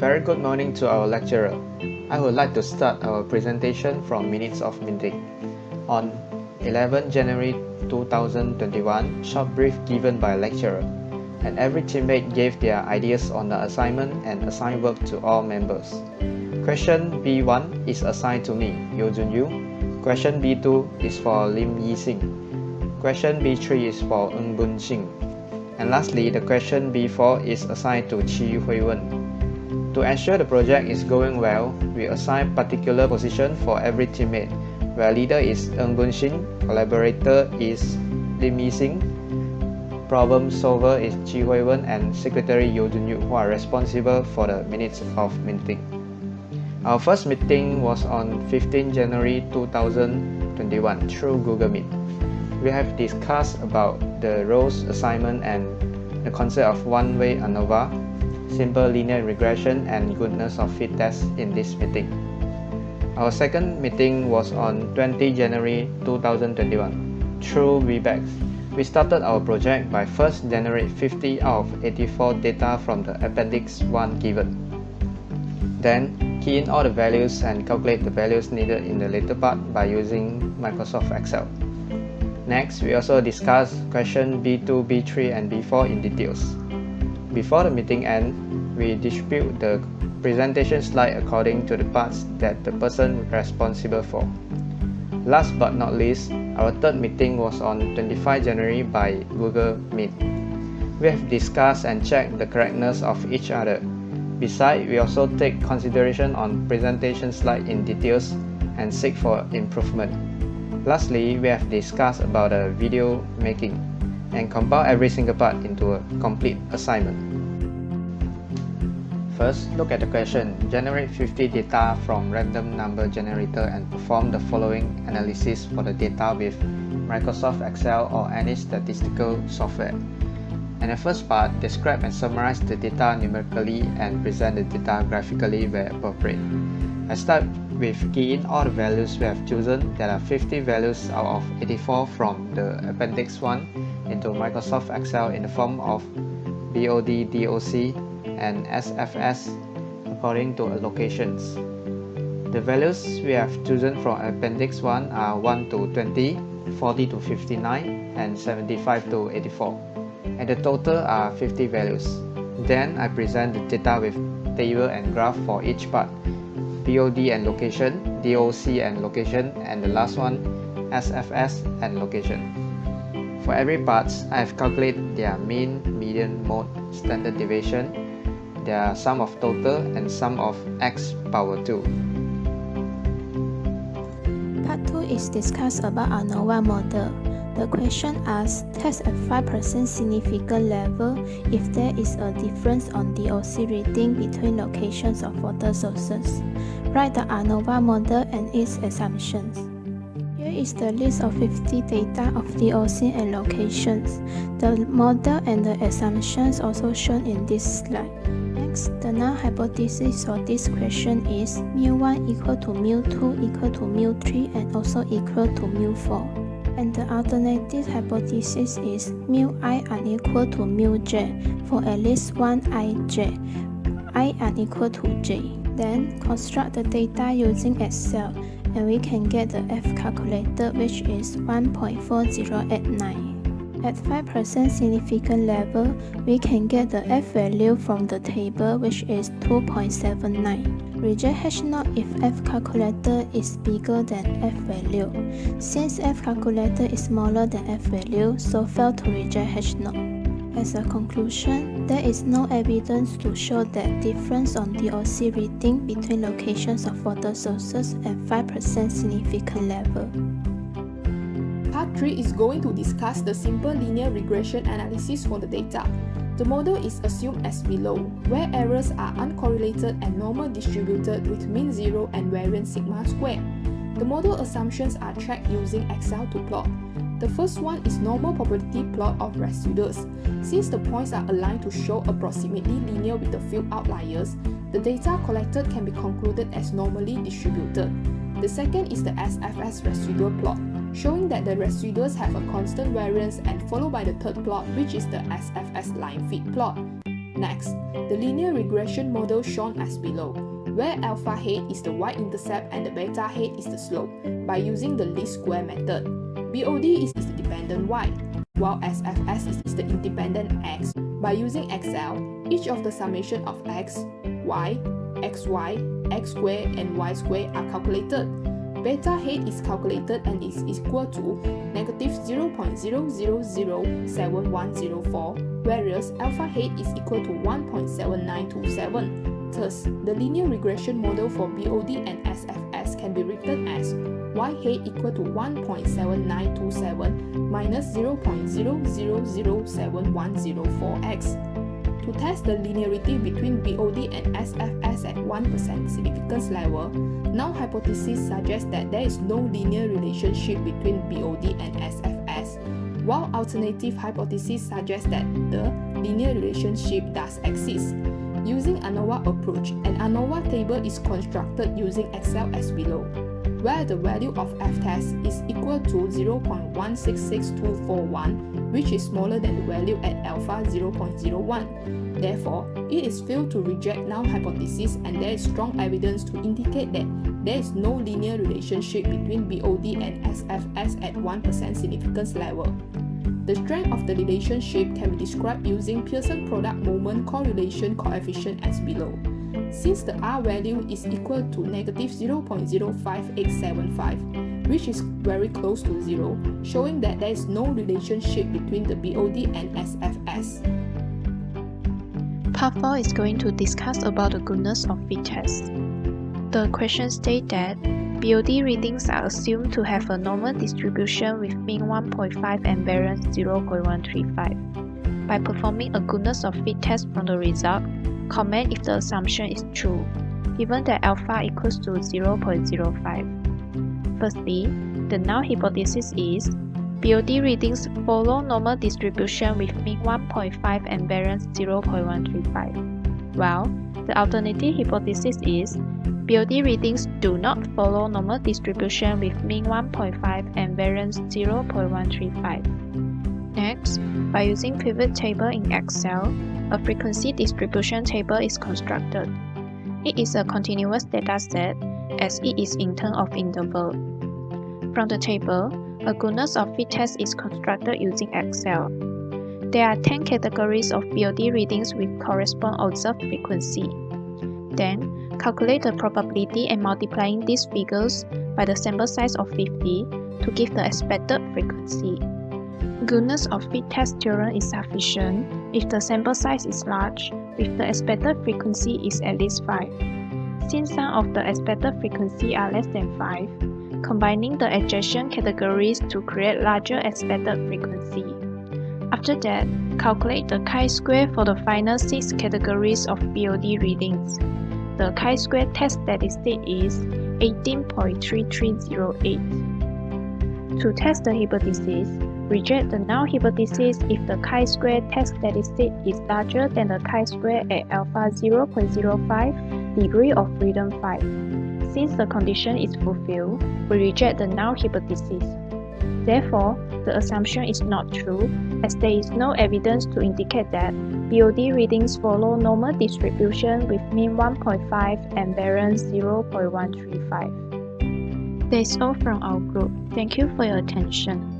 very good morning to our lecturer. I would like to start our presentation from Minutes of Meeting. On 11 January 2021, short brief given by lecturer, and every teammate gave their ideas on the assignment and assigned work to all members. Question B1 is assigned to me, Yo Junyu. Question B2 is for Lim Yi Sing. Question B3 is for Ng Bun Sing. And lastly, the question B4 is assigned to Chi Hui Wen. To ensure the project is going well, we assign particular position for every teammate, where leader is Ng Bun Sing, collaborator is Lim Yi Sing, problem solver is Chi Hui Wen, and secretary Yo Junyu, who are responsible for the minutes of meeting. Our first meeting was on 15 January 2021 through Google Meet. We have discussed about the roles assignment and the concept of one-way ANOVA, simple linear regression, and goodness of fit test in this meeting. Our second meeting was on 20 January 2021 through Webex. We started our project by first generate 50 out of 84 data from the Appendix 1 given. Then key in all the values and calculate the values needed in the later part by using Microsoft Excel. Next, we also discussed question B2, B3, and B4 in details. Before the meeting ends, we distribute the presentation slide according to the parts that the person responsible for. Last but not least, our third meeting was on 25 January by Google Meet. We have discussed and checked the correctness of each other. Besides, we also take consideration on presentation slide in details and seek for improvement. Lastly, we have discussed about the video making and compile every single part into a complete assignment. First, look at the question. Generate 50 data from random number generator and perform the following analysis for the data with Microsoft Excel or any statistical software. And the first part, describe and summarize the data numerically and present the data graphically where appropriate. I start with key in all the values we have chosen. There are 50 values out of 84 from the Appendix 1 into Microsoft Excel in the form of BOD, DOC, and SFS according to allocations. The values we have chosen from Appendix 1 are 1 to 20, 40 to 59, and 75 to 84. And the total are 50 values. Then I present the data with table and graph for each part. BOD and location, DOC and location, and the last one, SFS and location. For every part, I have calculated their mean, median, mode, standard deviation, their sum of total, and sum of x power 2. Part 2 is discussed about ANOVA model. The question asks, test a 5% significant level if there is a difference on DOC reading between locations of water sources. Write the ANOVA model and its assumptions. Here is the list of 50 data of DOC and locations. The model and the assumptions also shown in this slide. Next, the null hypothesis for this question is mu1 equal to mu2 equal to mu3 and also equal to mu4. And the alternative hypothesis is mu I unequal to mu j for at least one ij, I unequal to j. Then construct the data using Excel and we can get the F calculator, which is 1.4089. At 5% significant level, we can get the F value from the table, which is 2.79. Reject H0 if F calculator is bigger than F value. Since F calculator is smaller than F value, so fail to reject H0. As a conclusion, there is no evidence to show that difference on DOC reading between locations of water sources at 5% significant level. Part 3 is going to discuss the simple linear regression analysis for the data. The model is assumed as below, where errors are uncorrelated and normal distributed with mean 0 and variance sigma squared. The model assumptions are tracked using Excel to plot. The first one is normal probability plot of residuals. Since the points are aligned to show approximately linear with the few outliers, the data collected can be concluded as normally distributed. The second is the SFS residual plot, showing that the residuals have a constant variance, and followed by the third plot, which is the SFS line fit plot. Next, the linear regression model shown as below, where alpha head is the y-intercept and the beta head is the slope, by using the least square method. BOD is the dependent y, while SFS is the independent x. By using Excel, each of the summation of x, y, xy, x squared and y squared are calculated. Beta head is calculated and is equal to negative 0.00071104, whereas alpha head is equal to 1.7927. Thus, the linear regression model for BOD and SFS can be written as y head equal to 1.7927 minus 0.00071104x. To test the linearity between BOD and SFS at 1% significance level, null hypothesis suggests that there is no linear relationship between BOD and SFS, while alternative hypothesis suggests that the linear relationship does exist. Using ANOVA approach, an ANOVA table is constructed using Excel as below, where the value of f-test is equal to 0.166241, which is smaller than the value at alpha 0.01. Therefore, it is failed to reject null hypothesis and there is strong evidence to indicate that there is no linear relationship between BOD and SFS at 1% significance level. The strength of the relationship can be described using Pearson product moment correlation coefficient as below. Since the R value is equal to negative 0.05875, which is very close to 0, showing that there is no relationship between the BOD and SFS. Part 4 is going to discuss about the goodness of fit test. The question states that BOD readings are assumed to have a normal distribution with mean 1.5 and variance 0.135. By performing a goodness of fit test from the result, comment if the assumption is true, given that alpha equals to 0.05. Firstly, the null hypothesis is BOD readings follow normal distribution with mean 1.5 and variance 0.135, while the alternative hypothesis is BOD readings do not follow normal distribution with mean 1.5 and variance 0.135. Next, by using pivot table in Excel, a frequency distribution table is constructed. It is a continuous dataset as it is in terms of interval. From the table, a goodness of fit test is constructed using Excel. There are 10 categories of BOD readings with corresponding observed frequency. Then, calculate the probability and multiplying these figures by the sample size of 50 to give the expected frequency. Goodness of fit test theorem is sufficient if the sample size is large, if the expected frequency is at least 5. Since some of the expected frequency are less than 5, combining the adjacent categories to create larger expected frequency. After that, calculate the chi-square for the final 6 categories of BOD readings. The chi-square test statistic is 18.3308. To test the hypothesis, reject the null hypothesis if the chi-square test statistic is larger than the chi-square at alpha 0.05, degree of freedom 5. Since the condition is fulfilled, we reject the null hypothesis. Therefore, the assumption is not true, as there is no evidence to indicate that BOD readings follow normal distribution with mean 1.5 and variance 0.135. That's all from our group. Thank you for your attention.